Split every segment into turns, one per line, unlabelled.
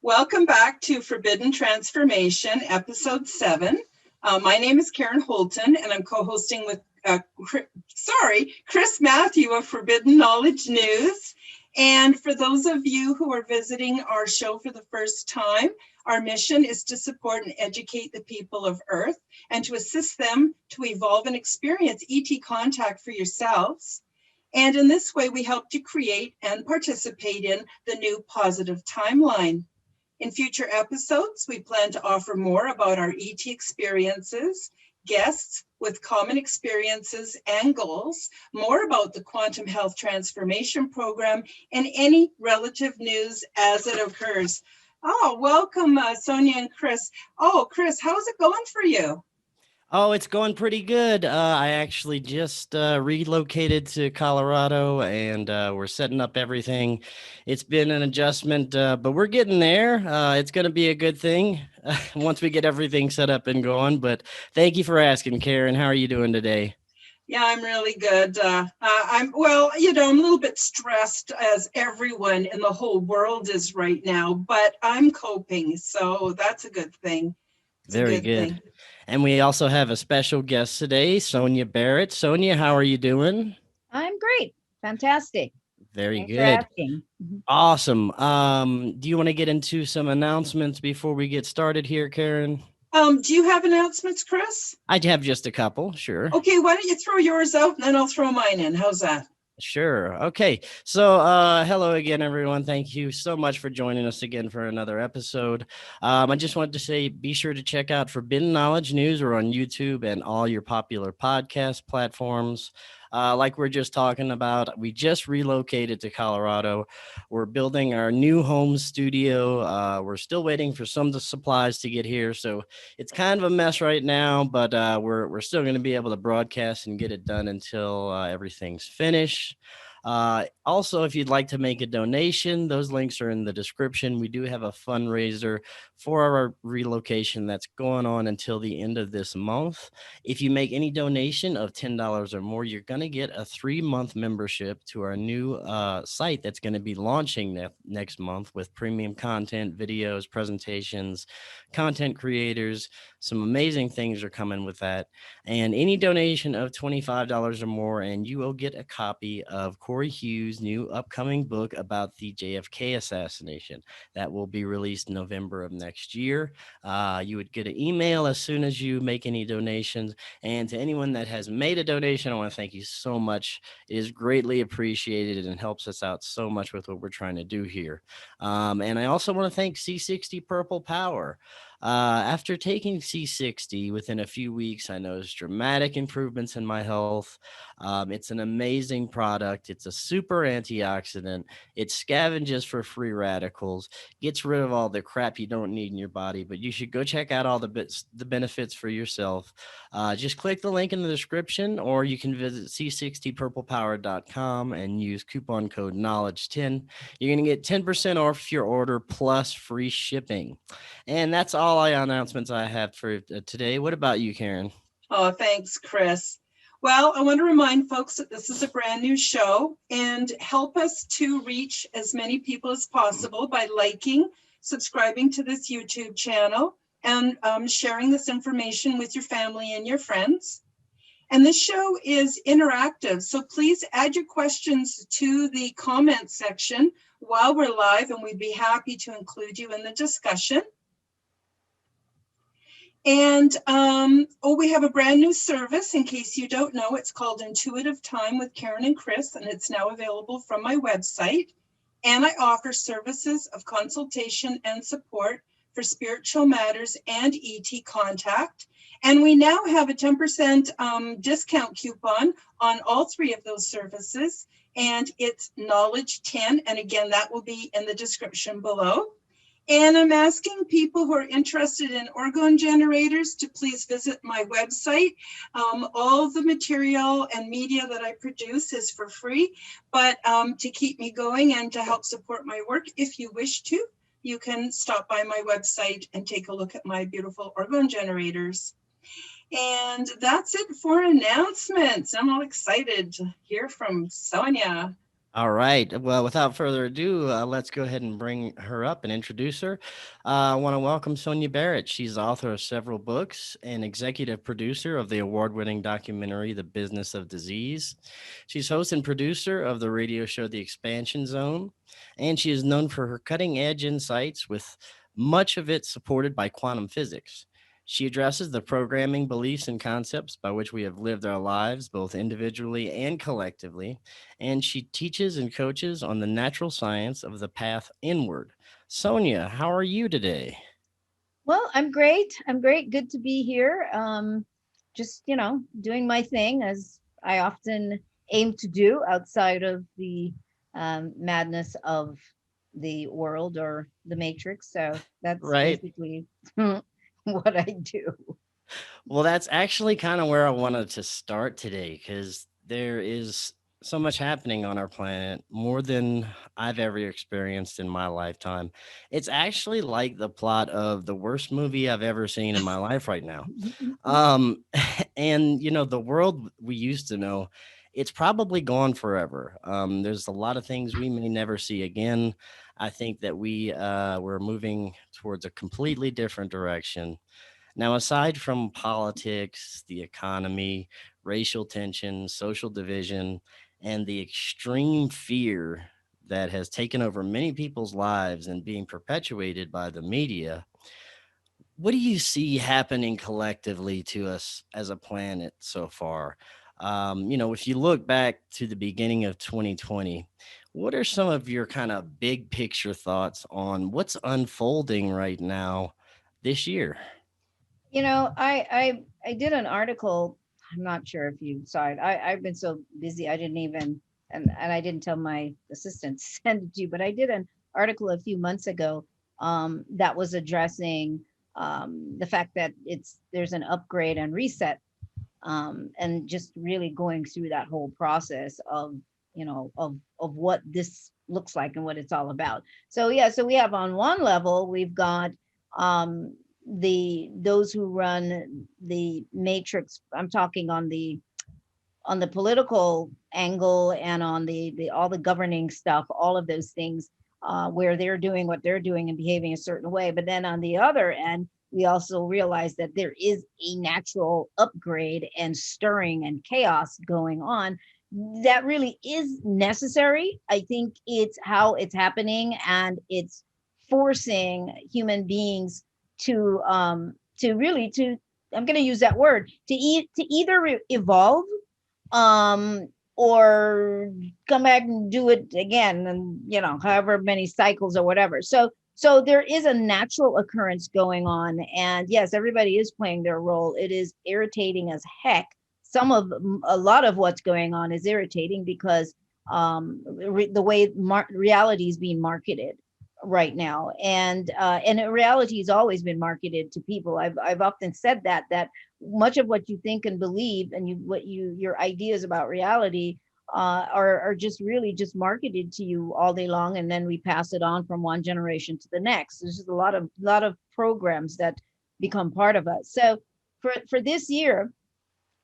Welcome back to Forbidden Transformation, Episode 7. My name is Karen Holton, and I'm co-hosting with Chris Matthew of Forbidden Knowledge News. And for those of you who are visiting our show for the first time, our mission is to support and educate the people of Earth and to assist them to evolve and experience ET contact for yourselves. And in this way, we help to create and participate in the new positive timeline. In future episodes, we plan to offer more about our ET experiences, guests with common experiences and goals, more about the Quantum Health Transformation Program, and any relative news as it occurs. Oh, welcome, Sonia and Chris. Oh, Chris, how's it going for you?
Oh, it's going pretty good. I actually just relocated to Colorado and we're setting up everything. It's been an adjustment, but we're getting there. It's going to be a good thing once we get everything set up and going. But thank you for asking, Karen. How are you doing today?
Yeah, I'm really good. I'm I'm a little bit stressed as everyone in the whole world is right now, but I'm coping. So that's a good thing. It's a
Very
good
good.
thing.
And we also have a special guest today, Sonia Barrett. Sonia, how are you doing?
I'm great. Fantastic.
Very
Thanks for
good.
asking. Mhm.
Awesome. Do you want to get into some announcements before we get started here, Karen?
Do you have announcements, Chris?
I have just a couple, sure.
Okay, why don't you throw yours out and then I'll throw mine in. How's that?
Sure. Okay. So, hello again, everyone. Thank you so much for joining us again for another episode. I just wanted to say be sure to check out Forbidden Knowledge News. We're on YouTube and all your popular podcast platforms. Like we're just talking about, we just relocated to Colorado. We're building our new home studio. We're still waiting for some of the supplies to get here. So, it's kind of a mess right now, but we're still going to be able to broadcast and get it done until everything's finished. Also, if you'd like to make a donation, those links are in the description. We do have a fundraiser for our relocation that's going on until the end of this month. If you make any donation of $10 or more, you're going to get a 3-month membership to our new site that's going to be launching next month with premium content, videos, presentations, content creators. Some amazing things are coming with that. And any donation of $25 or more, and you will get a copy of Corey Hughes' new upcoming book about the JFK assassination that will be released November of next year. You would get an email as soon as you make any donations. And to anyone that has made a donation, I want to thank you so much. It is greatly appreciated and helps us out so much with what we're trying to do here. And I also want to thank C60 Purple Power. After taking C60 within a few weeks, I noticed dramatic improvements in my health. It's an amazing product. It's a super antioxidant. It scavenges for free radicals, gets rid of all the crap you don't need in your body. But you should go check out all the benefits for yourself. Just click the link in the description, or you can visit c60purplepower.com and use coupon code knowledge10. You're going to get 10% off your order plus free shipping. And that's all the announcements I have for today. What about you, Karen?
Oh, thanks, Chris. Well, I want to remind folks that this is a brand new show and help us to reach as many people as possible by liking, subscribing to this YouTube channel, and sharing this information with your family and your friends. And this show is interactive, so please add your questions to the comment section while we're live, and we'd be happy to include you in the discussion. And we have a brand new service. In case you don't know, it's called Intuitive Time with Karen and Chris, and it's now available from my website. And I offer services of consultation and support for spiritual matters and ET contact. And we now have a 10% discount coupon on all 3 of those services, and it's Knowledge 10. And again, that will be in the description below. And I'm asking people who are interested in orgone generators to please visit my website. All the material and media that I produce is for free, but to keep me going and to help support my work, if you wish to, you can stop by my website and take a look at my beautiful orgone generators. And that's it for announcements. I'm all excited to hear from Sonia.
All right. Well, without further ado, let's go ahead and bring her up and introduce her. I want to welcome Sonia Barrett. She's the author of several books and executive producer of the award-winning documentary, The Business of Disease. She's host and producer of the radio show, The Expansion Zone, and she is known for her cutting-edge insights, with much of it supported by quantum physics. She addresses the programming beliefs and concepts by which we have lived our lives, both individually and collectively, and she teaches and coaches on the natural science of the path inward. Sonia, how are you today?
Well, I'm great. I'm great. Good to be here. Just, doing my thing as I often aim to do outside of the madness of the world or the matrix. So that's
Right.
basically what I do.
Well, that's actually kind of where I wanted to start today, because there is so much happening on our planet, more than I've ever experienced in my lifetime. It's actually like the plot of the worst movie I've ever seen in my life right now. Um, and the world we used to know, it's probably gone forever. There's a lot of things we may never see again. I think that we're moving towards a completely different direction. Now, aside from politics, the economy, racial tension, social division, and the extreme fear that has taken over many people's lives and being perpetuated by the media, what do you see happening collectively to us as a planet so far? If you look back to the beginning of 2020, what are some of your kind of big picture thoughts on what's unfolding right now this year?
I did an article. I'm not sure if you saw it. I've been so busy I didn't even and I didn't tell my assistant to send it to you, but I did an article a few months ago that was addressing the fact that there's an upgrade and reset, and just really going through that whole process of of what this looks like and what it's all about. So yeah, so we have on one level we've got those who run the matrix. I'm talking on the political angle and on the all the governing stuff, all of those things, where they're doing what they're doing and behaving a certain way. But then on the other end, we also realize that there is a natural upgrade and stirring and chaos going on that really is necessary. I think it's how it's happening, and it's forcing human beings to really to I'm going to use that word to either evolve, um or come back and do it again, and however many cycles or whatever. So there is a natural occurrence going on, and yes, everybody is playing their role. It is irritating as heck. A lot of what's going on is irritating because the way reality is being marketed right now, and reality has always been marketed to people. I've often said that much of what you think and believe, and your ideas about reality are just really just marketed to you all day long, and then we pass it on from one generation to the next. There's just a lot of programs that become part of us. So for this year,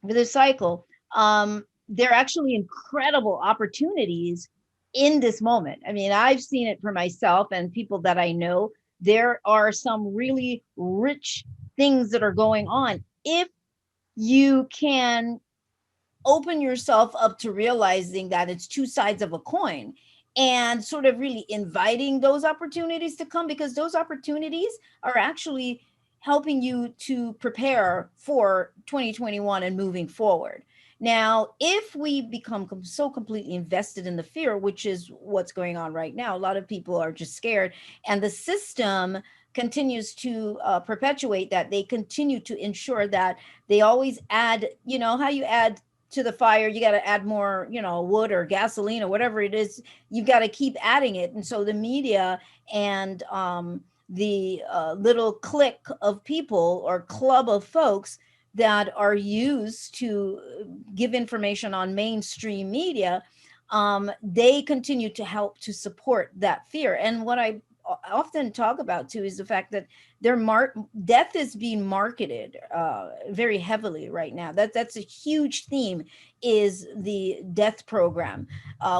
for this cycle, there are actually incredible opportunities in this moment. I mean, I've seen it for myself and people that I know. There are some really rich things that are going on if you can open yourself up to realizing that it's two sides of a coin, and sort of really inviting those opportunities to come, because those opportunities are actually helping you to prepare for 2021 and moving forward. Now, if we become so completely invested in the fear, which is what's going on right now, a lot of people are just scared, and the system continues to perpetuate that. They continue to ensure that they always add, how you add to the fire, you got to add more, wood or gasoline or whatever it is. You've got to keep adding it. And so the media and the little clique of people or club of folks that are used to give information on mainstream media, they continue to help to support that fear. And what I often talk about too is the fact that death is being marketed very heavily right now. That's a huge theme, is the death program,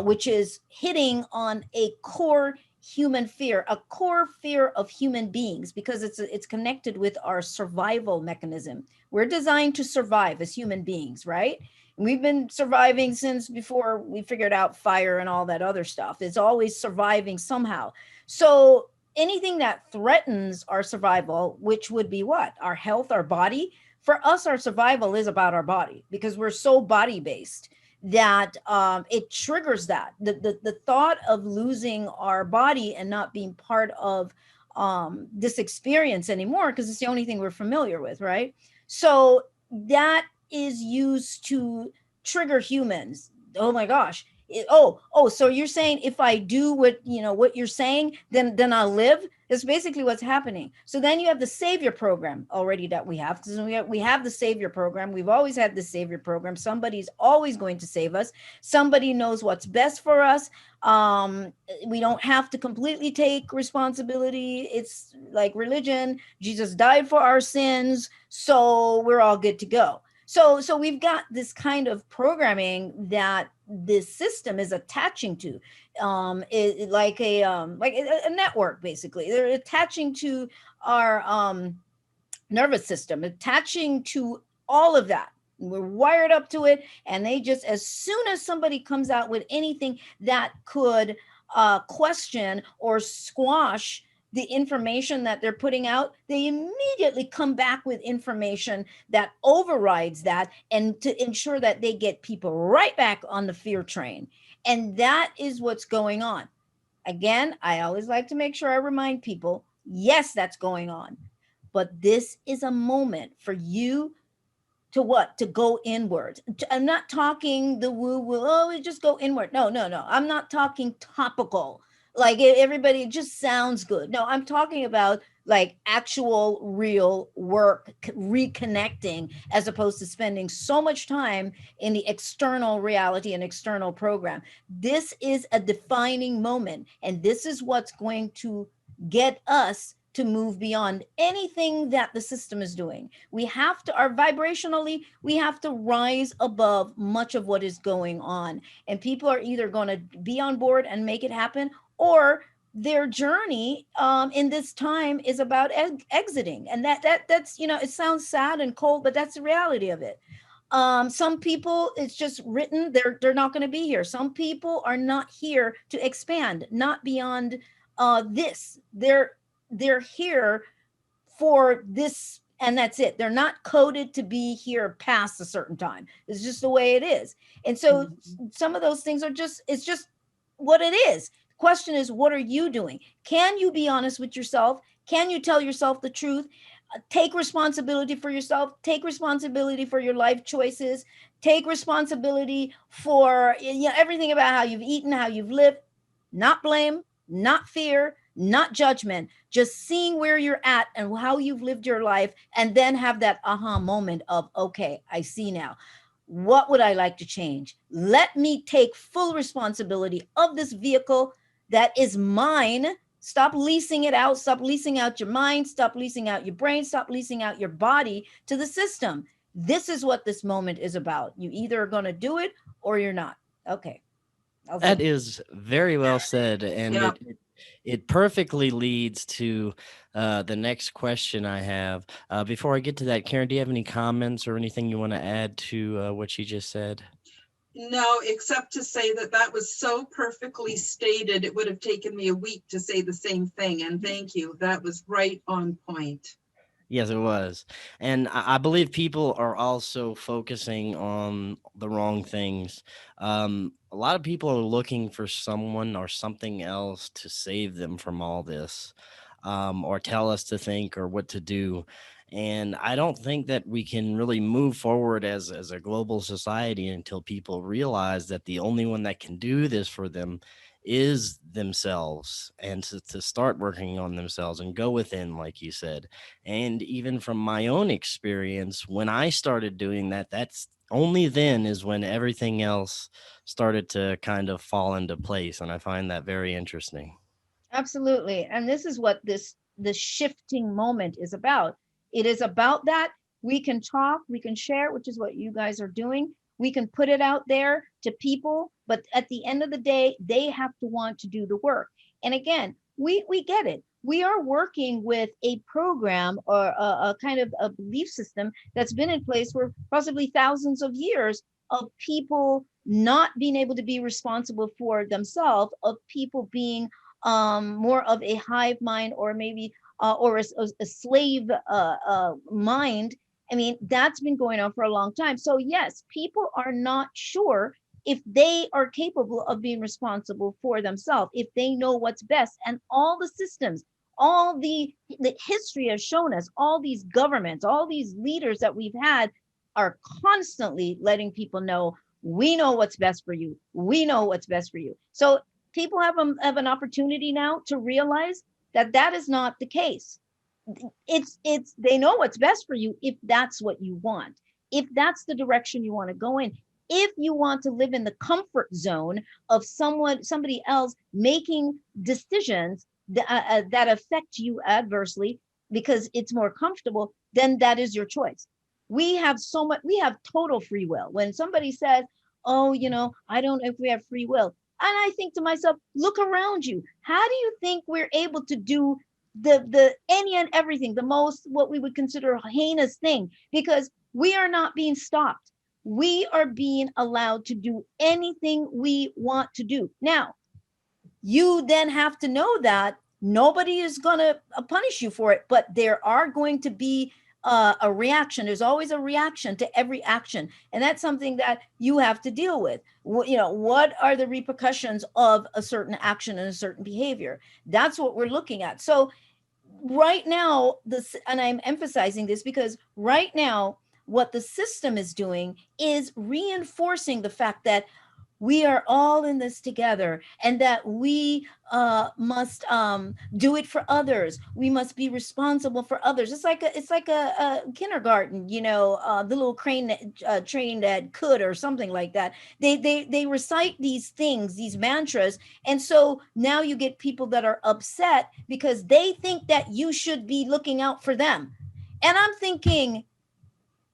which is hitting on a core human fear, a core fear of human beings, because it's connected with our survival mechanism. We're designed to survive as human beings, right? We've been surviving since before we figured out fire and all that other stuff. It's always surviving somehow. So anything that threatens our survival, which would be what? Our health, our body. For us, our survival is about our body, because we're so body based that it triggers that. The thought of losing our body and not being part of this experience anymore, because it's the only thing we're familiar with, right? So that is used to trigger humans. Oh my gosh. So you're saying if I do what you're saying, then I'll live? That's basically what's happening. So then you have the savior program already that we have, because we have the savior program. We've always had the savior program. Somebody's always going to save us. Somebody knows what's best for us. We don't have to completely take responsibility. It's like religion. Jesus died for our sins, so we're all good to go. So we've got this kind of programming that this system is attaching to, like a network. Basically, they're attaching to our nervous system, attaching to all of that. We're wired up to it, and they just, as soon as somebody comes out with anything that could question or squash the information that they're putting out, they immediately come back with information that overrides that, and to ensure that they get people right back on the fear train. And that is what's going on. Again, I always like to make sure I remind people, yes, that's going on. But this is a moment for you to what? To go inward. I'm not talking the woo woo, oh, we just go inward. No. I'm not talking topical. Like everybody, it just sounds good. No, I'm talking about like actual real work, reconnecting, as opposed to spending so much time in the external reality and external program. This is a defining moment, and this is what's going to get us to move beyond anything that the system is doing. We have to, our vibrationally, we have to rise above much of what is going on. And people are either going to be on board and make it happen, or their journey in this time is about exiting. And that's, it sounds sad and cold, but that's the reality of it. Some people, it's just written, they're not going to be here. Some people are not here to expand, not beyond this. They're here for this, and that's it. They're not coded to be here past a certain time. It's just the way it is. And so some of those things are just, it's just what it is. The question is, what are you doing? Can you be honest with yourself? Can you tell yourself the truth? Take responsibility for yourself. Take responsibility for your life choices. Take responsibility for everything about how you've eaten, how you've lived. Not blame, not fear, not judgment, just seeing where you're at and how you've lived your life, and then have that aha moment of, okay, I see now. What would I like to change? Let me take full responsibility of this vehicle that is mine. Stop leasing it out. Stop leasing out your mind. Stop leasing out your brain. Stop leasing out your body to the system. This is what this moment is about. You either are going to do it or you're not. Okay.
That is very well said, and
Yeah.
it perfectly leads to the next question I have. Before I get to that, Karen, do you have any comments or anything you want to add to what she just said?
No, except to say that was so perfectly stated. It would have taken me a week to say the same thing. And thank you. That was right on point.
Yes, it was. And I believe people are also focusing on the wrong things. A lot of people are looking for someone or something else to save them from all this, or tell us to think or what to do. And I don't think that we can really move forward as a global society until people realize that the only one that can do this for them is themselves, and to start working on themselves and go within, like you said. And even from my own experience, when I started doing that, that's only then is when everything else started to kind of fall into place. And I find that very interesting.
Absolutely. And this is what this shifting moment is about. It is about that. We can talk, we can share, which is what you guys are doing. We can put it out there to people, but at the end of the day, they have to want to do the work. And again, we get it. We are working with a program or a kind of a belief system that's been in place for possibly thousands of years of people not being able to be responsible for themselves, of people being more of a hive mind, or maybe or a slave mind. I mean, that's been going on for a long time. So yes, people are not sure if they are capable of being responsible for themselves, if they know what's best. And all the systems, all the history has shown us, all these governments, all these leaders that we've had are constantly letting people know, we know what's best for you. We know what's best for you. So people have an opportunity now to realize that that is not the case. It's they know what's best for you if that's what you want, if that's the direction you want to go in. If you want to live in the comfort zone of somebody else making decisions that affect you adversely because it's more comfortable, then that is your choice. We have so much, we have total free will. When somebody says, oh, I don't know if we have free will, and I think to myself, look around you. How do you think we're able to do the any and everything, the most what we would consider a heinous thing? Because we are not being stopped. We are being allowed to do anything we want to do. Now, you then have to know that nobody is going to punish you for it, but there are going to be a reaction. There's always a reaction to every action, and that's something that you have to deal with. What are the repercussions of a certain action and a certain behavior? That's what we're looking at. So right now, and I'm emphasizing this because right now, what the system is doing is reinforcing the fact that we are all in this together, and that we must do it for others. We must be responsible for others. It's like a kindergarten, the little train that could, or something like that. They recite these things, these mantras, and so now you get people that are upset because they think that you should be looking out for them. And I'm thinking,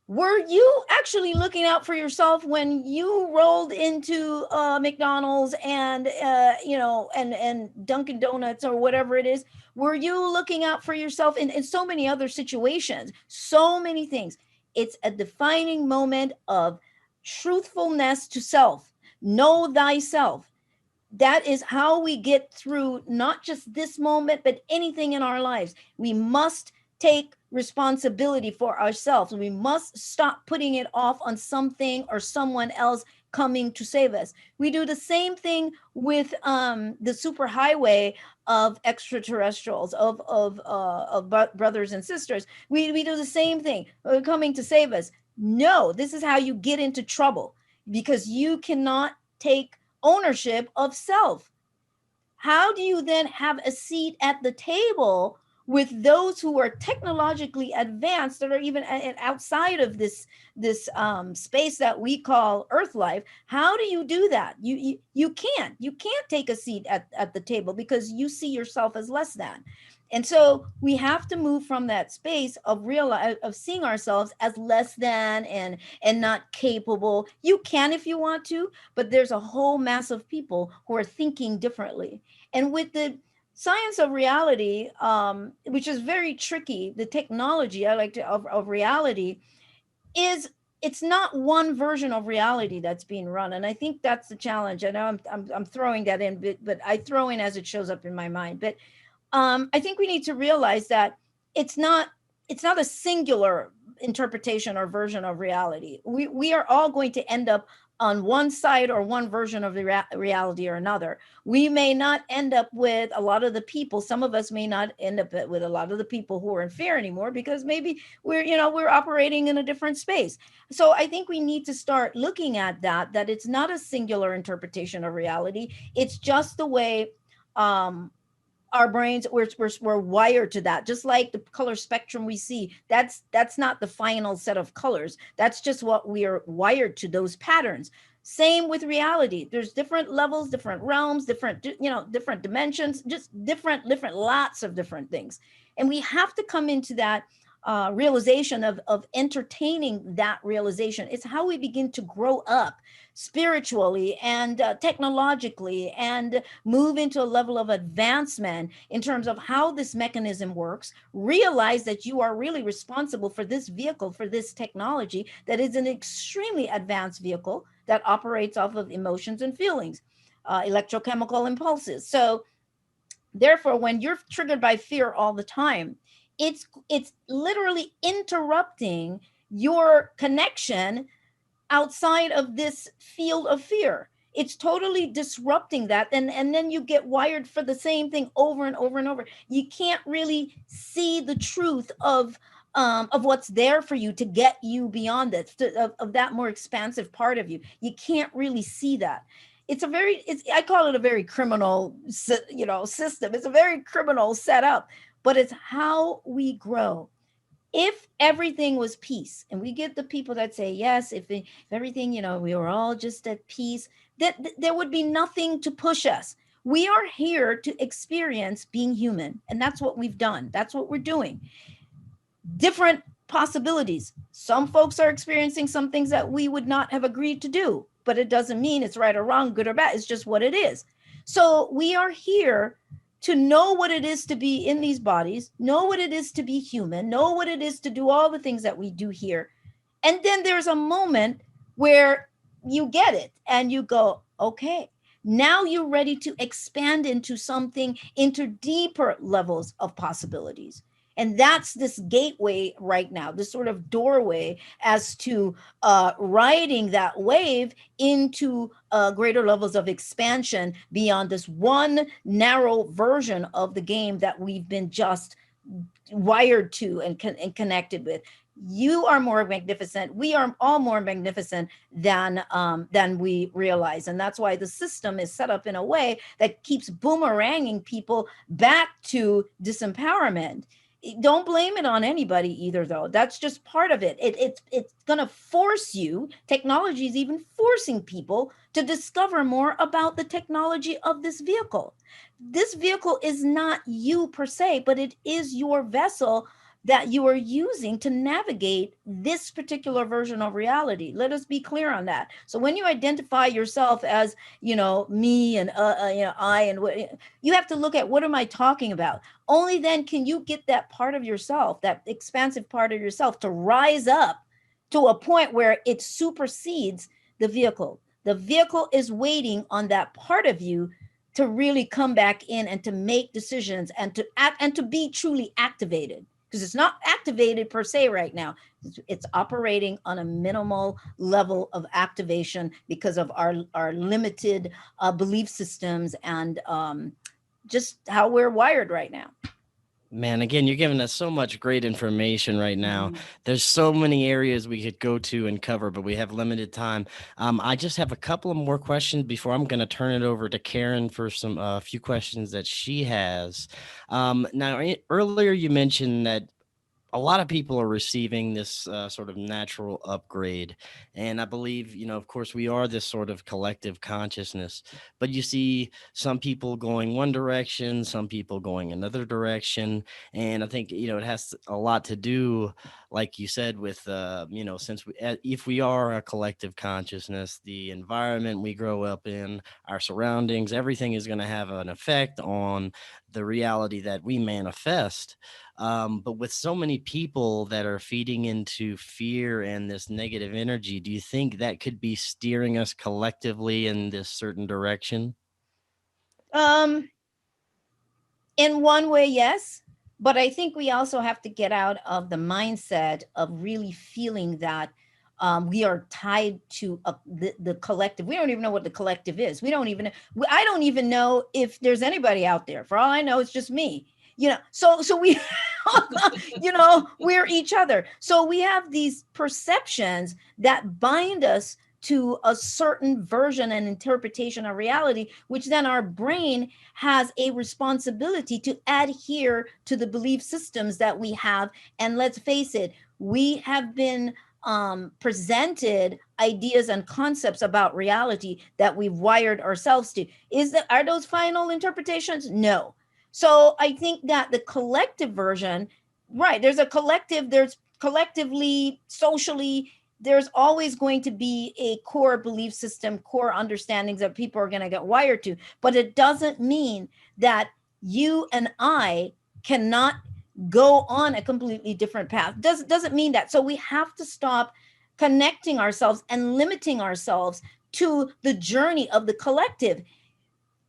were you actually looking out for yourself when you rolled into McDonald's and and Dunkin' Donuts or whatever it is? Were you looking out for yourself in so many other situations? So many things. It's a defining moment of truthfulness to self. Know thyself. That is how we get through not just this moment, but anything in our lives. We must take responsibility for ourselves. We must stop putting it off on something or someone else coming to save us. We do the same thing with the superhighway of extraterrestrials, of brothers and sisters. We do the same thing, coming to save us. No, this is how you get into trouble, because you cannot take ownership of self. How do you then have a seat at the table with those who are technologically advanced, that are even outside of this space that we call Earth life? How do you do that? You can't take a seat at the table because you see yourself as less than. And so we have to move from that space of seeing ourselves as less than and not capable. You can if you want to, but there's a whole mass of people who are thinking differently. And with the science of reality, which is very tricky, the technology of reality is, it's not one version of reality that's being run. And I think that's the challenge. I know I'm throwing that in, but I throw in as it shows up in my mind. But I think we need to realize that it's not a singular interpretation or version of reality. We are all going to end up on one side or one version of the reality or another. We may not end up with a lot of the people. Some of us may not end up with a lot of the people who are in fear anymore, because maybe we're operating in a different space. So I think we need to start looking at that it's not a singular interpretation of reality. It's just the way our brains, we're wired to that. Just like the color spectrum we see, that's not the final set of colors. That's just what we are wired to, those patterns. Same with reality. There's different levels, different realms, different, different dimensions, just different, lots of different things. And we have to come into that realization of entertaining that realization. It's how we begin to grow up spiritually and technologically, and move into a level of advancement in terms of how this mechanism works. Realize that you are really responsible for this vehicle, for this technology that is an extremely advanced vehicle that operates off of emotions and feelings, electrochemical impulses. So therefore, when you're triggered by fear all the time, it's literally interrupting your connection outside of this field of fear. It's totally disrupting that. And then you get wired for the same thing over and over and over. You can't really see the truth of what's there for you to get you beyond this, of that more expansive part of you. You can't really see that. I call it a very criminal, system. It's a very criminal setup, but it's how we grow. If everything was peace, and we get the people that say, yes, if everything, we were all just at peace, that there would be nothing to push us. We are here to experience being human. And that's what we've done. That's what we're doing. Different possibilities. Some folks are experiencing some things that we would not have agreed to do, but it doesn't mean it's right or wrong, good or bad. It's just what it is. So we are here to know what it is to be in these bodies, know what it is to be human, know what it is to do all the things that we do here. And then there's a moment where you get it and you go, okay, now you're ready to expand into something, into deeper levels of possibilities. And that's this gateway right now, this sort of doorway as to riding that wave into greater levels of expansion beyond this one narrow version of the game that we've been just wired to and connected with. You are more magnificent. We are all more magnificent than we realize. And that's why the system is set up in a way that keeps boomeranging people back to disempowerment. Don't blame it on anybody either, though. That's just part of it. It's going to force you. Technology is even forcing people to discover more about the technology of this vehicle. This vehicle is not you per se, but it is your vessel that you are using to navigate this particular version of reality. Let us be clear on that. So when you identify yourself as, me and, I, and what, you have to look at, what am I talking about? Only then can you get that part of yourself, that expansive part of yourself, to rise up to a point where it supersedes the vehicle. The vehicle is waiting on that part of you to really come back in and to make decisions and to act and to be truly activated. Because it's not activated per se right now. It's operating on a minimal level of activation because of our limited belief systems and just how we're wired right now.
Man, again, you're giving us so much great information right now.
Mhm.
There's so many areas we could go to and cover, but we have limited time. I just have a couple of more questions before I'm going to turn it over to Karen for some few questions that she has. Now, earlier you mentioned that a lot of people are receiving this sort of natural upgrade. And I believe, of course, we are this sort of collective consciousness, but you see some people going one direction, some people going another direction. And I think, it has a lot to do, like you said, with, since if we are a collective consciousness, the environment we grow up in, our surroundings, everything is going to have an effect on the reality that we manifest. But with so many people that are feeding into fear and this negative energy, do you think that could be steering us collectively in this certain direction?
In one way, yes. But I think we also have to get out of the mindset of really feeling that we are tied to the collective. We don't even know what the collective is. I don't even know if there's anybody out there. For all I know, it's just me. So we, we're each other. So we have these perceptions that bind us to a certain version and interpretation of reality, which then our brain has a responsibility to adhere to the belief systems that we have. And let's face it, we have been presented ideas and concepts about reality that we've wired ourselves to. Are those final interpretations? No. So I think that the collective version, right, there's a collective, there's collectively, socially, there's always going to be a core belief system, core understandings that people are going to get wired to. But it doesn't mean that you and I cannot go on a completely different path. Doesn't mean that. So we have to stop connecting ourselves and limiting ourselves to the journey of the collective.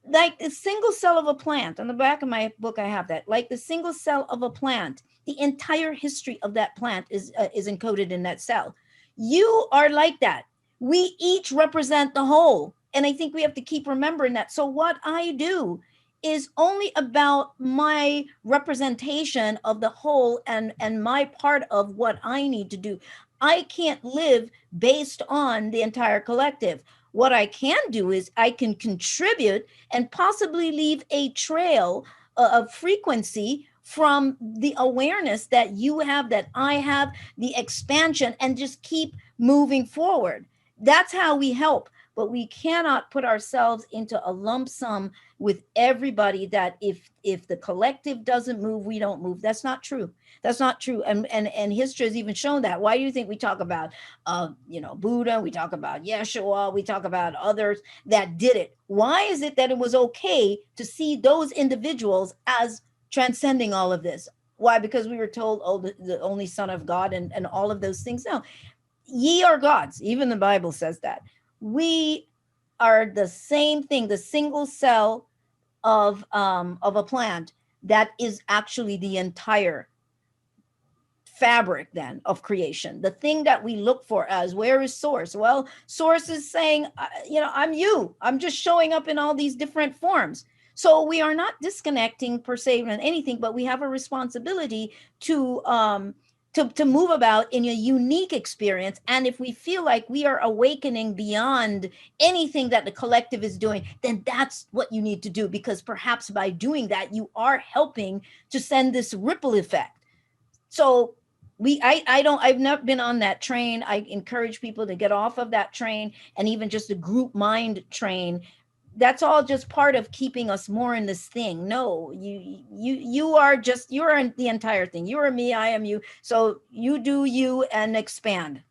Like the single cell of a plant, on the back of my book I have that, like the single cell of a plant, the entire history of that plant is encoded in that cell. You are like that. We each represent the whole, and I think we have to keep remembering that. So what I do is only about my representation of the whole and my part of what I need to do. I can't live based on the entire collective. What I can do is I can contribute and possibly leave a trail of frequency from the awareness that you have, that I have, the expansion, and just keep moving forward. That's how we help. But we cannot put ourselves into a lump sum with everybody that if the collective doesn't move, we don't move. That's not true. That's not true. And history has even shown that. Why do you think we talk about Buddha, we talk about Yeshua, we talk about others that did it? Why is it that it was okay to see those individuals as transcending all of this? Why? Because we were told, oh, the only son of God and all of those things. No, ye are gods. Even the Bible says that. We are the same thing, the single cell of a plant that is actually the entire fabric then of creation. The thing that we look for as, where is source? Well, source is saying, I'm just showing up in all these different forms. So we are not disconnecting per se from anything, but we have a responsibility to move about in a unique experience. And if we feel like we are awakening beyond anything that the collective is doing, then that's what you need to do, because perhaps by doing that, you are helping to send this ripple effect. So I've not been on that train. I encourage people to get off of that train, and even just the group mind train. That's all just part of keeping us more in this thing. No, you're in the entire thing. You are me, I am you. So you do you and expand.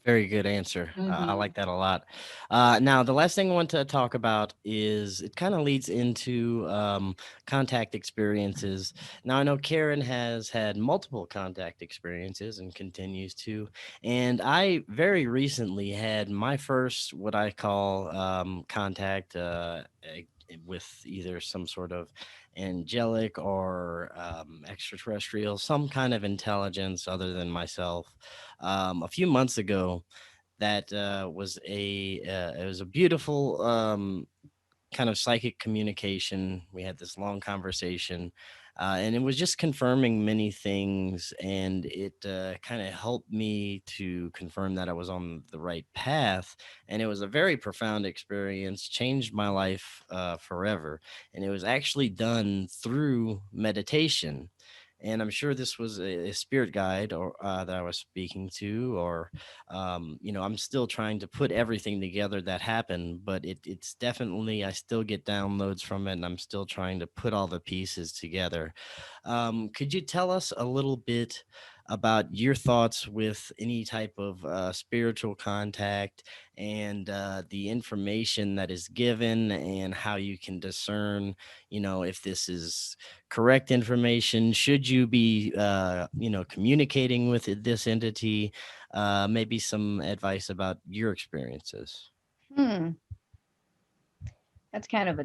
Very good answer. I like that a lot. Now, the last thing I want to talk about is it kind of leads into contact experiences. Now, I know Karen has had multiple contact experiences and continues to. And I very recently had my first, what I call contact with either some sort of angelic or extraterrestrial, some kind of intelligence other than myself. A few months ago, that it was a beautiful kind of psychic communication. We had this long conversation, and it was just confirming many things, and it kind of helped me to confirm that I was on the right path. And it was a very profound experience, changed my life forever. And it was actually done through meditation. And I'm sure this was a spirit guide or that I was speaking to, or I'm still trying to put everything together that happened, but it's definitely, I still get downloads from it, and I'm still trying to put all the pieces together. Could you tell us a little bit about your thoughts with any type of spiritual contact, and the information that is given, and how you can discern, if this is correct information? Should you be, communicating with this entity? Maybe some advice about your experiences.
That's kind of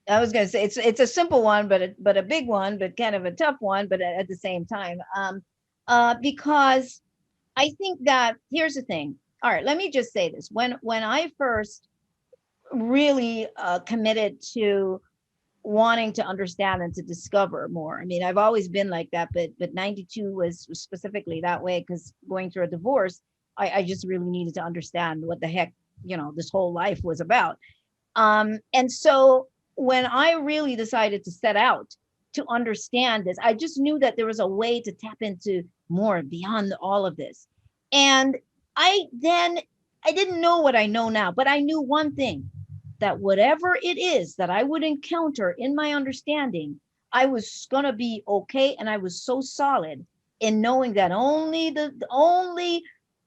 I was going to say it's a simple one, but a big one, but kind of a tough one, but at the same time, because I think that here's the thing. All right, let me just say this. When I first really committed to wanting to understand and to discover more, I mean, I've always been like that, but 92 was specifically that way, because going through a divorce, I just really needed to understand what the heck, this whole life was about. And so when I really decided to set out to understand this, I just knew that there was a way to tap into more beyond all of this. And I didn't know what I know now, but I knew one thing, that whatever it is that I would encounter in my understanding, I was going to be okay. And I was so solid in knowing that only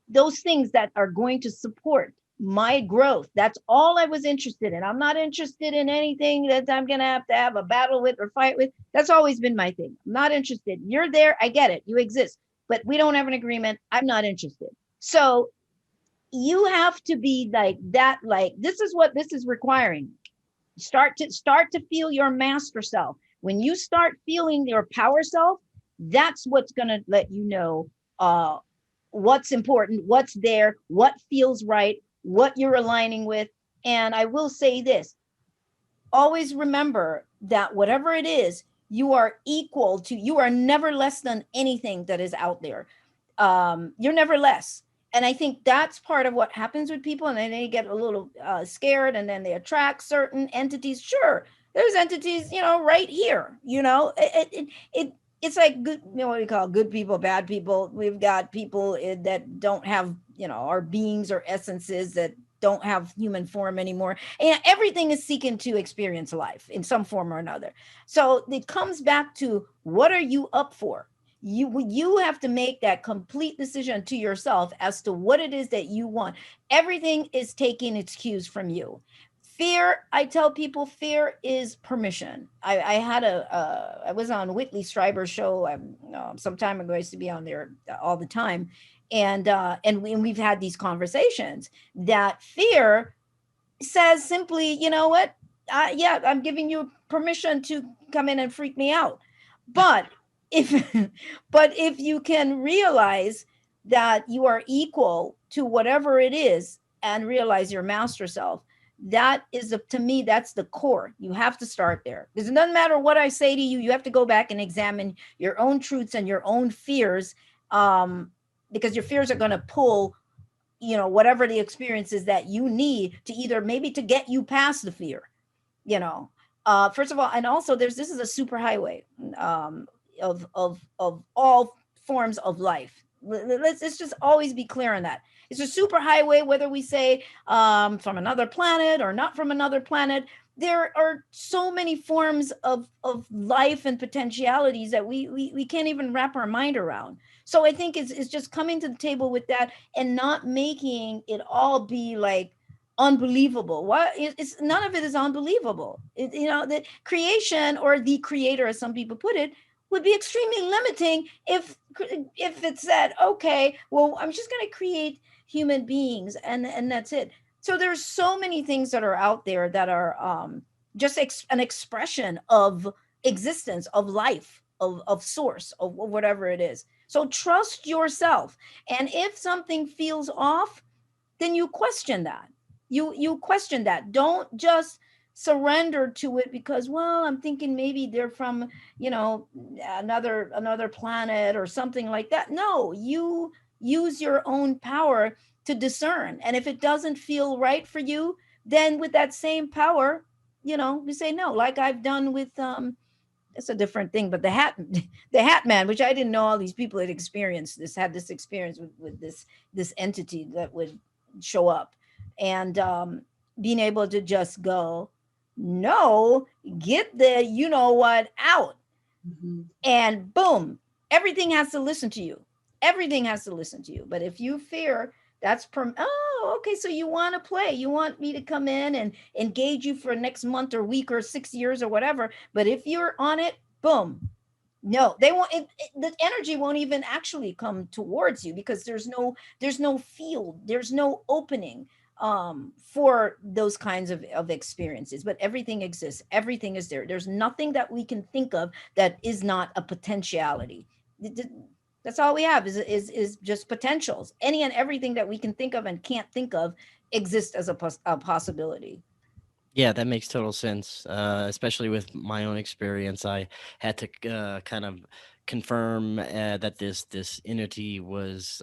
those things that are going to support my growth. That's all I was interested in. I'm not interested in anything that I'm going to have a battle with or fight with. That's always been my thing. I'm not interested. You're there. I get it. You exist, but we don't have an agreement. I'm not interested. So you have to be like that. Like, this is what this is requiring. Start to feel your master self. When you start feeling your power self, that's what's going to let you know uh what's important, what's there, what feels right, what you're aligning with. And I will say this, always remember that whatever it is, you are equal to, you are never less than anything that is out there. You're never less. And I think that's part of what happens with people. And then they get a little scared, and then they attract certain entities. Sure, there's entities, right here, it's like good, what do you call good people, bad people. We've got people that don't have, are beings or essences that don't have human form anymore. And everything is seeking to experience life in some form or another. So it comes back to, what are you up for? You have to make that complete decision to yourself as to what it is that you want. Everything is taking its cues from you. Fear, I tell people, fear is permission. I had I was on Whitley Strieber's show some time ago. I used to be on there all the time, and we've had these conversations that fear says simply, you know what? Yeah, I'm giving you permission to come in and freak me out. But if but if you can realize that you are equal to whatever it is and realize your master self, that is to me, that's the core. You have to start there, because it doesn't matter what I say to you. You have to go back and examine your own truths and your own fears, because your fears are going to pull, whatever the experiences that you need to, either maybe to get you past the fear, you know first of all. And also, this is a super highway of all forms of life. Let's just always be clear on that. It's a super highway, whether we say from another planet or not from another planet. There are so many forms of life and potentialities that we can't even wrap our mind around. So I think it's just coming to the table with that, and not making it all be like unbelievable. What it's none of it is unbelievable. The creation, or the creator, as some people put it, would be extremely limiting if it said, okay, well, I'm just going to create human beings, and that's it. So there's so many things that are out there that are just an expression of existence, of life, of source, of whatever it is. So trust yourself. And if something feels off, then you question that. You question that. Don't just surrender to it because, well, I'm thinking maybe they're from, another planet or something like that. No, you use your own power to discern. And if it doesn't feel right for you, then with that same power, you say no, like I've done with it's a different thing, but the hat man, which I didn't know all these people had experienced this, had this experience with this entity that would show up, and being able to just go, no, get the what out. Mm-hmm. And boom, everything has to listen to you. Everything has to listen to you. But if you fear, that's oh, okay, so you want to play, you want me to come in and engage you for next month or week or 6 years or whatever. But if you're on it, boom, no, they won't. The energy won't even actually come towards you, because there's no field, there's no opening for those kinds of experiences. But everything exists, everything is there. There's nothing that we can think of that is not a potentiality. That's all we have is just potentials. Any and everything that we can think of and can't think of exists as a possibility.
Yeah, that makes total sense. Especially with my own experience, I had to kind of confirm that this entity was,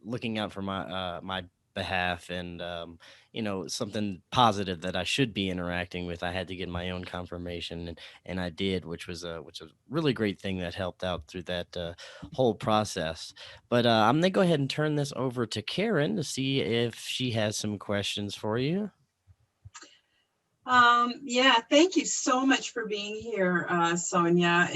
looking out for my behalf, and something positive that I should be interacting with. I had to get my own confirmation, and I did, which was a really great thing that helped out through that whole process. But I'm gonna go ahead and turn this over to Karen to see if she has some questions for you.
Yeah, thank you so much for being here, Sonia.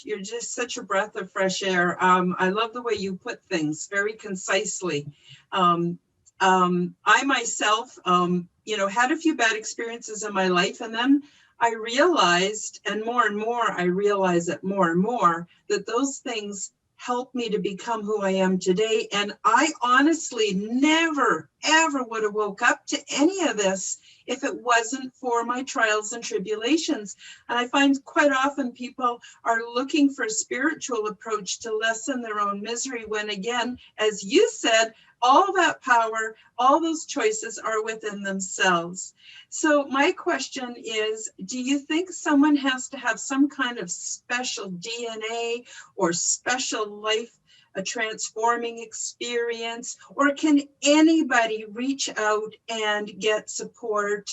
You're just such a breath of fresh air. I love the way you put things very concisely. I myself, had a few bad experiences in my life, and then I realized, and more, I realize it more and more, that those things helped me to become who I am today. And I honestly never, ever would have woke up to any of this if it wasn't for my trials and tribulations. And I find quite often people are looking for a spiritual approach to lessen their own misery, when again, as you said, all that power, all those choices are within themselves. So my question is, do you think someone has to have some kind of special DNA or special life, a transforming experience, or can anybody reach out and get support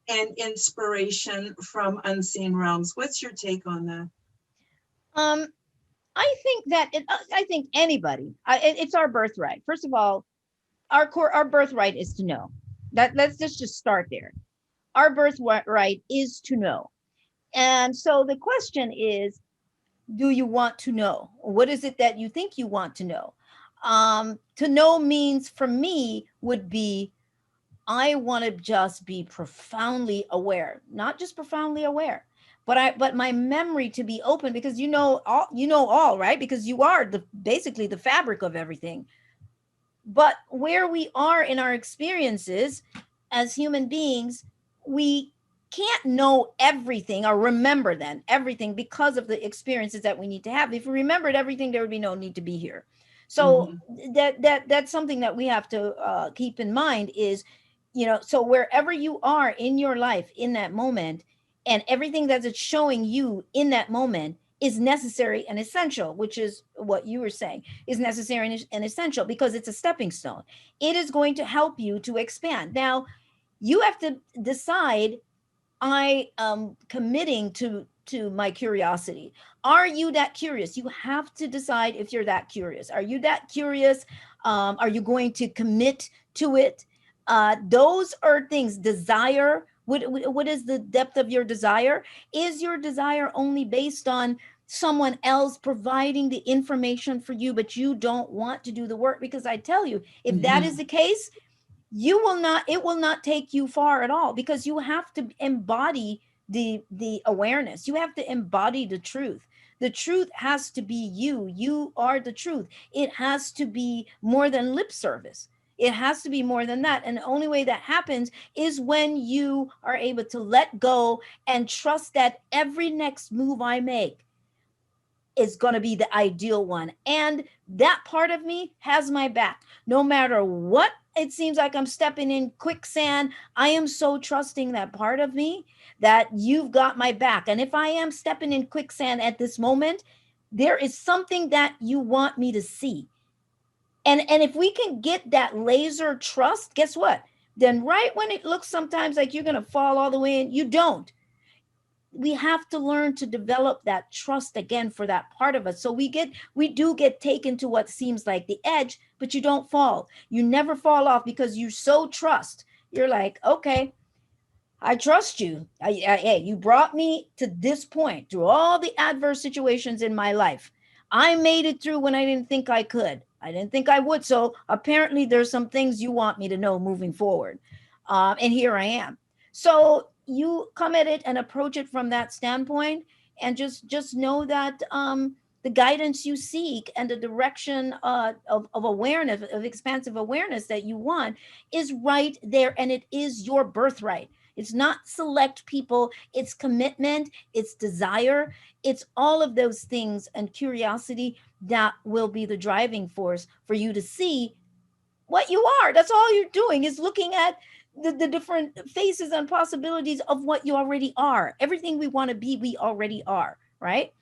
and inspiration from unseen realms? What's your take on that?
I think that I think anybody. It's our birthright. First of all, our birthright is to know. Let's just start there. Our birthright is to know, and so the question is, do you want to know? What is it that you think you want to know? To know means, for me, would be, I want to just be profoundly aware, not just profoundly aware, but my memory to be open, because all, right? Because you are basically the fabric of everything. But where we are in our experiences as human beings, we can't know everything or remember then everything because of the experiences that we need to have. If we remembered everything, there would be no need to be here. So that's something that we have to keep in mind is, so wherever you are in your life in that moment, and everything that it's showing you in that moment is necessary and essential, which is what you were saying, is necessary and essential, because it's a stepping stone. It is going to help you to expand. Now, you have to decide, I am committing to my curiosity. Are you that curious? You have to decide if you're that curious. Are you that curious? Are you going to commit to it? Those are things. Desire. What is the depth of your desire? Is your desire only based on someone else providing the information for you, but you don't want to do the work? Because I tell you, if that is the case, it will not take you far at all, because you have to embody the awareness. You have to embody the truth. The truth has to be you are the truth. It has to be more than lip service. It has to be more than that. And the only way that happens is when you are able to let go and trust that every next move I make is going to be the ideal one. And that part of me has my back. No matter what it seems like I'm stepping in quicksand, I am so trusting that part of me that you've got my back. And if I am stepping in quicksand at this moment, there is something that you want me to see. And if we can get that laser trust, guess what? Then right when it looks sometimes like you're going to fall all the way in, you don't. We have to learn to develop that trust again for that part of us. So we do get taken to what seems like the edge, but you don't fall. You never fall off, because you so trust. You're like, okay, I trust you. Hey, you brought me to this point through all the adverse situations in my life. I made it through when I didn't think I could. I didn't think I would. So apparently there's some things you want me to know moving forward. And here I am. So you come at it and approach it from that standpoint, and just know that the guidance you seek and the direction of awareness, of expansive awareness that you want, is right there, and it is your birthright. It's not select people, it's commitment, it's desire, it's all of those things, and curiosity that will be the driving force for you to see what you are. That's all you're doing, is looking at the different faces and possibilities of what you already are. Everything we want to be, we already are, right?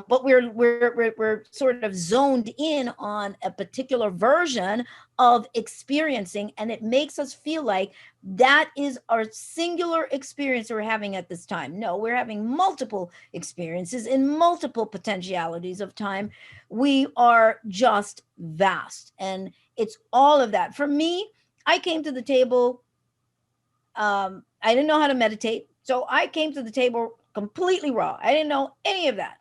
But we're sort of zoned in on a particular version of experiencing, and it makes us feel like that is our singular experience we're having at this time. No, we're having multiple experiences in multiple potentialities of time. We are just vast, and it's all of that. For me, I came to the table, I didn't know how to meditate, so I came to the table completely raw. I didn't know any of that,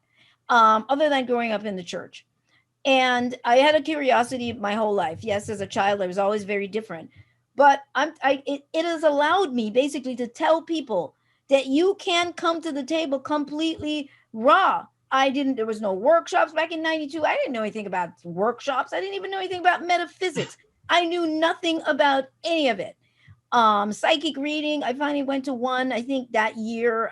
other than growing up in the church. And I had a curiosity my whole life. Yes, as a child, I was always very different. But it has allowed me basically to tell people that you can come to the table completely raw. There was no workshops back in 92. I didn't know anything about workshops. I didn't even know anything about metaphysics. I knew nothing about any of it. Psychic reading, I finally went to one, I think that year.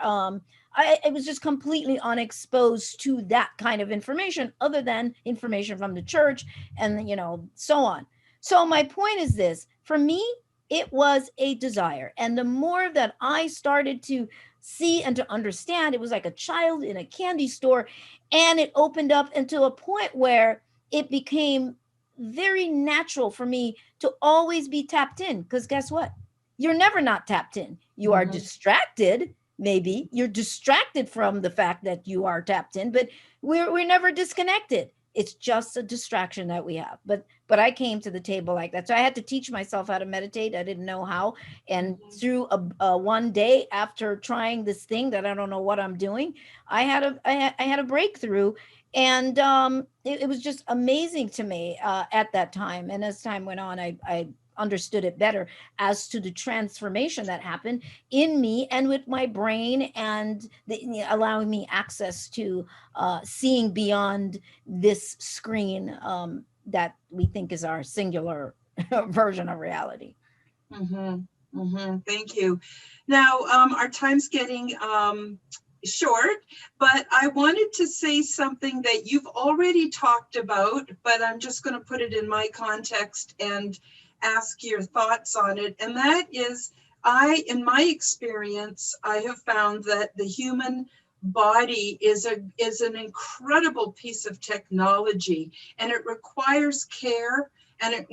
I was just completely unexposed to that kind of information, other than information from the church and, so on. So my point is this: for me, it was a desire. And the more that I started to see and to understand, it was like a child in a candy store. And it opened up until a point where it became very natural for me to always be tapped in. Because guess what? You're never not tapped in. You are distracted. Maybe you're distracted from the fact that you are tapped in, but we're never disconnected. It's just a distraction that we have. But I came to the table like that. So I had to teach myself how to meditate. I didn't know how. And through a one day, after trying this thing that I don't know what I'm doing, I had a breakthrough. And it was just amazing to me at that time. And as time went on, I understood it better as to the transformation that happened in me and with my brain, and allowing me access to seeing beyond this screen that we think is our singular version of reality.
Thank you. Now, our time's getting short, but I wanted to say something that you've already talked about, but I'm just going to put it in my context and ask your thoughts on it. And that is, in my experience, I have found that the human body is an incredible piece of technology, and it requires care, and it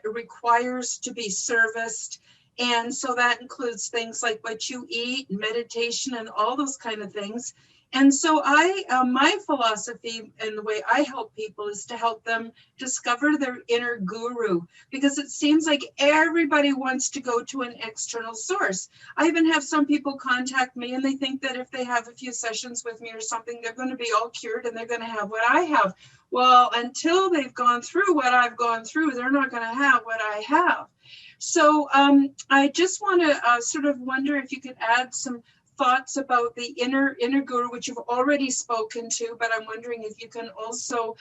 requires to be serviced. And so that includes things like what you eat, meditation, and all those kind of things. And so my philosophy and the way I help people is to help them discover their inner guru, because it seems like everybody wants to go to an external source. I even have some people contact me and they think that if they have a few sessions with me or something, they're going to be all cured and they're going to have what I have. Well, until they've gone through what I've gone through, they're not going to have what I have. So I just want to sort of wonder if you could add some thoughts about the inner guru, which you've already spoken to, but I'm wondering if you can also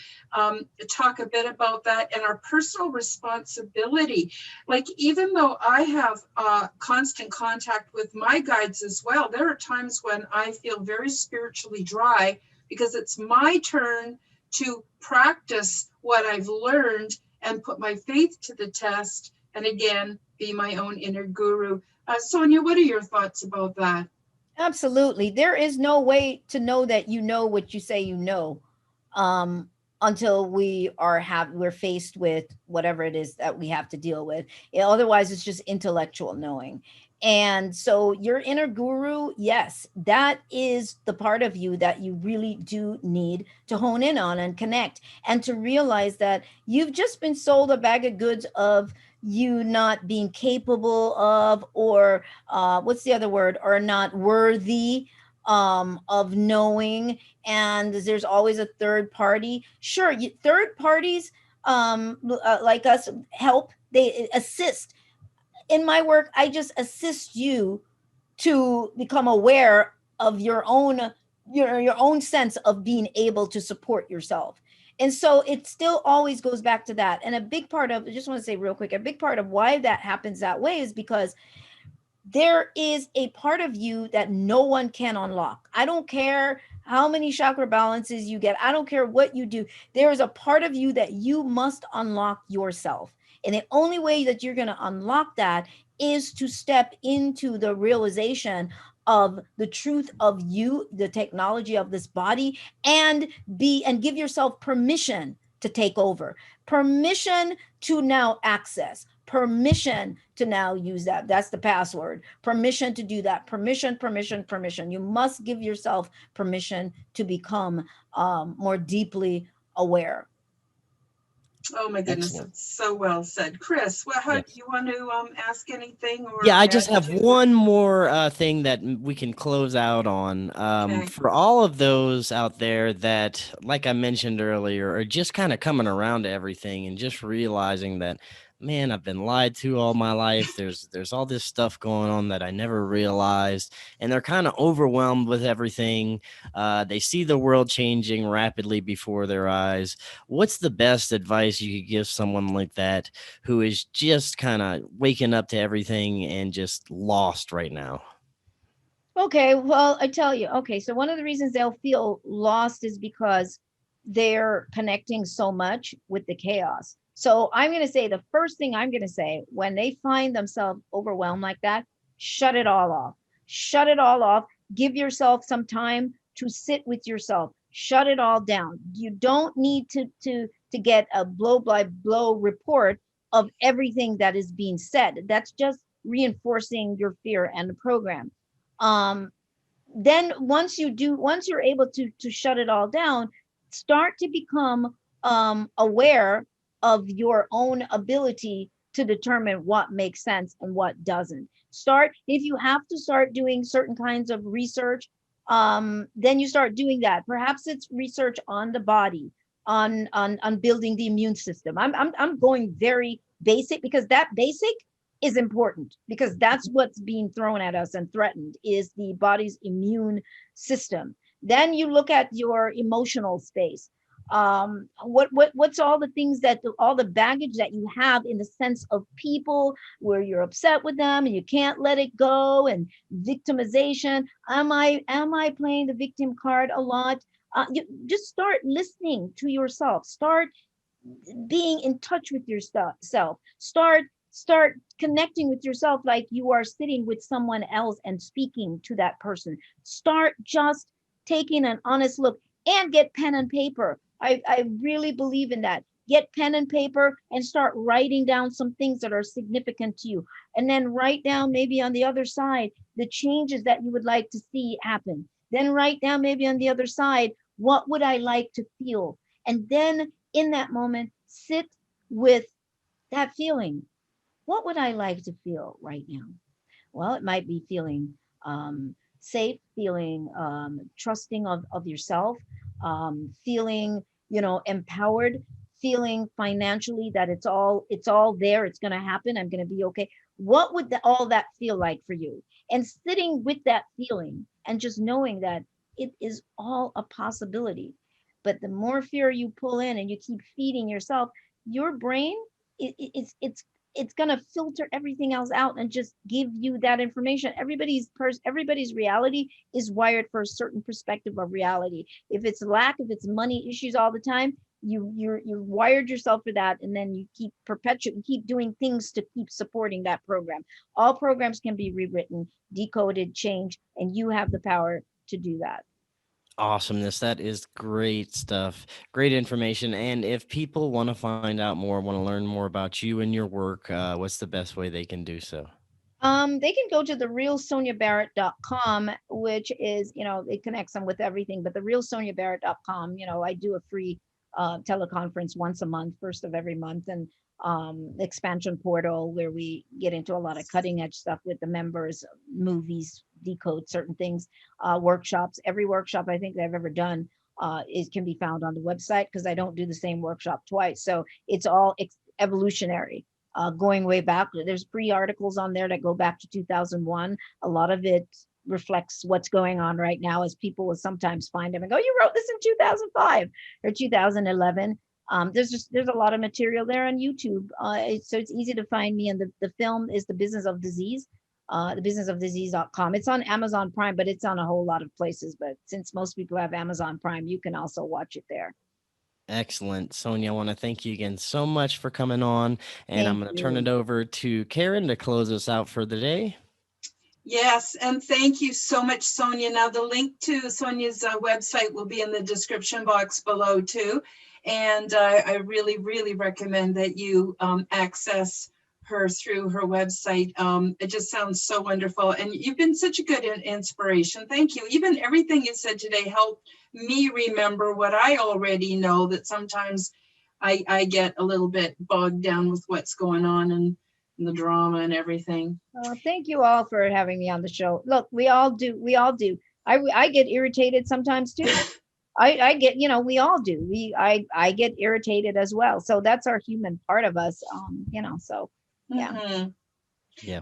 talk a bit about that and our personal responsibility. Like, even though I have constant contact with my guides as well, there are times when I feel very spiritually dry, because it's my turn to practice what I've learned and put my faith to the test, and again, be my own inner guru. Sonia, what are your thoughts about that?
Absolutely. There is no way to know that you know what you say you know, until we're faced with whatever it is that we have to deal with. Otherwise, it's just intellectual knowing. And so your inner guru, yes, that is the part of you that you really do need to hone in on and connect, and to realize that you've just been sold a bag of goods of you not being capable of, or what's the other word, or not worthy of knowing. And there's always a third party. Sure, third parties like us help, they assist. In my work, I just assist you to become aware of your own sense of being able to support yourself. And so it still always goes back to that. And a big part of, I just want to say real quick, a big part of why that happens that way is because there is a part of you that no one can unlock. I don't care how many chakra balances you get. I don't care what you do. There is a part of you that you must unlock yourself. And the only way that you're going to unlock that is to step into the realization of the truth of you, the technology of this body, and give yourself permission to take over, permission to now access, permission to now use that. That's the password. Permission to do that. Permission, permission, permission. You must give yourself permission to become more deeply aware.
Oh my goodness,
Excellent.
that's so well said. Chris, how
Yes.
you want to ask anything or
Yeah, I just
add
have
to
one more thing that we can close out on.
Okay.
For all of those out there that, like I mentioned earlier, are just kind of coming around to everything and just realizing that, man, I've been lied to all my life. There's all this stuff going on that I never realized, and they're kind of overwhelmed with everything. They see the world changing rapidly before their eyes. What's the best advice you could give someone like that, who is just kind of waking up to everything and just lost right now?
Okay, well, I tell you, okay, so one of the reasons they'll feel lost is because they're connecting so much with the chaos. So I'm going to say the first thing I'm going to say when they find themselves overwhelmed like that, shut it all off. Shut it all off. Give yourself some time to sit with yourself. Shut it all down. You don't need to get a blow by blow report of everything that is being said. That's just reinforcing your fear and the program. um then once you're able to shut it all down, start to become aware of your own ability to determine what makes sense and what doesn't. Start, if you have to start doing certain kinds of research, then you start doing that. Perhaps it's research on the body, on building the immune system. I'm going very basic because that basic is important, because that's what's being thrown at us and threatened is the body's immune system. Then you look at your emotional space. What's all the things that all the baggage that you have in the sense of people, where you're upset with them and you can't let it go, and victimization. Am I playing the victim card a lot? You just start listening to yourself. Start being in touch with yourself. Start connecting with yourself like you are sitting with someone else and speaking to that person. Start just taking an honest look, and get pen and paper. I really believe in that. Get pen and paper and start writing down some things that are significant to you, and then write down maybe on the other side the changes that you would like to see happen. Then write down maybe on the other side, what would I like to feel? And then in that moment, sit with that feeling. What would I like to feel right now? Well, it might be feeling safe, feeling trusting of yourself, feeling, empowered, feeling financially that it's all there, it's going to happen, I'm going to be okay. What would all that feel like for you? And sitting with that feeling and just knowing that it is all a possibility. But the more fear you pull in and you keep feeding yourself, your brain, it's going to filter everything else out and just give you that information. Everybody's reality is wired for a certain perspective of reality. If it's lack, if it's money issues all the time, you're wired yourself for that, and then you keep doing things to keep supporting that program. All programs can be rewritten, decoded, changed, and you have the power to do that.
Awesomeness. That is great stuff. Great information. And if people want to find out more, want to learn more about you and your work, what's the best way they can do so?
They can go to therealsoniabarrett.com, which is, it connects them with everything, but therealsoniabarrett.com, I do a free teleconference once a month, first of every month, and expansion portal where we get into a lot of cutting edge stuff with the members, movies, decode certain things, workshops. Every workshop I think I've ever done is can be found on the website, because I don't do the same workshop twice. So it's all evolutionary. Going way back, there's free articles on there that go back to 2001. A lot of it reflects what's going on right now, as people will sometimes find them and go, you wrote this in 2005 or 2011. There's a lot of material there on YouTube. So it's easy to find me. And the film is The Business of Disease, thebusinessofdisease.com. It's on Amazon Prime, but it's on a whole lot of places. But since most people have Amazon Prime, you can also watch it there.
Excellent. Sonia, I want to thank you again so much for coming on. And I'm
Thank
going to turn it
you.
over to Karen to close us out for the day.
Yes, and thank you so much, Sonia. Now, the link to Sonia's website will be in the description box below too. And I really, really recommend that you access her through her website. It just sounds so wonderful. And you've been such a good inspiration. Thank you. Even everything you said today helped me remember what I already know, that sometimes I get a little bit bogged down with what's going on and the drama and everything.
Thank you all for having me on the show. Look, we all do. We all do. I get irritated sometimes too. I get, we all do. I get irritated as well. So that's our human part of us. So yeah.
Mhm.
Yeah.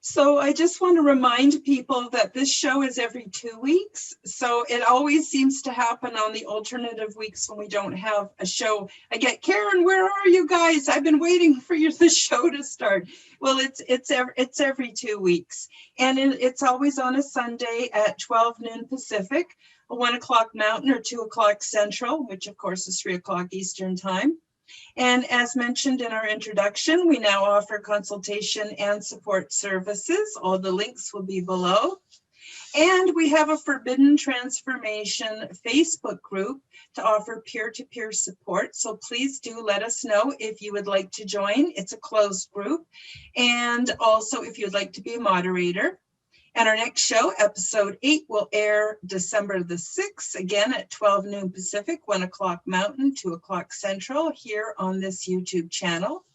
So I just want to remind people that this show is every 2 weeks. So it always seems to happen on the alternative weeks when we don't have a show. I get, Karen, where are you guys? I've been waiting for the show to start. Well, it's every 2 weeks. And it's always on a Sunday at 12 noon Pacific, 1 o'clock Mountain or 2 o'clock Central, which of course is 3 o'clock Eastern time. And as mentioned in our introduction, we now offer consultation and support services. All the links will be below. And we have a Forbidden Transformation Facebook group to offer peer-to-peer support. So please do let us know if you would like to join. It's a closed group. And also if you'd like to be a moderator. And our next show, episode 8, will air December the 6th, again at 12 noon Pacific, 1 o'clock Mountain, 2 o'clock Central, here on this YouTube channel.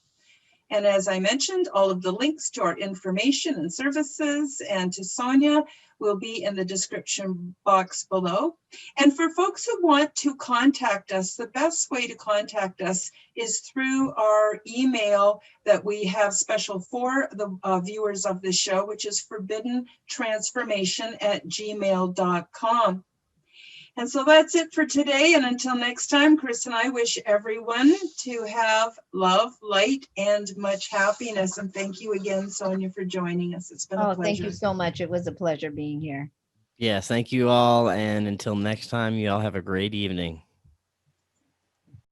And as I mentioned, all of the links to our information and services and to Sonia will be in the description box below. And for folks who want to contact us, the best way to contact us is through our email that we have special for the viewers of the show, which is forbiddentransformation@gmail.com. And so that's it for today. And until next time, Chris and I wish everyone to have love, light, and much happiness. And thank you again, Sonia, for joining us. It's been a pleasure.
Thank you so much. It was a pleasure being here.
Yes. Thank you all. And until next time, you all have a great evening.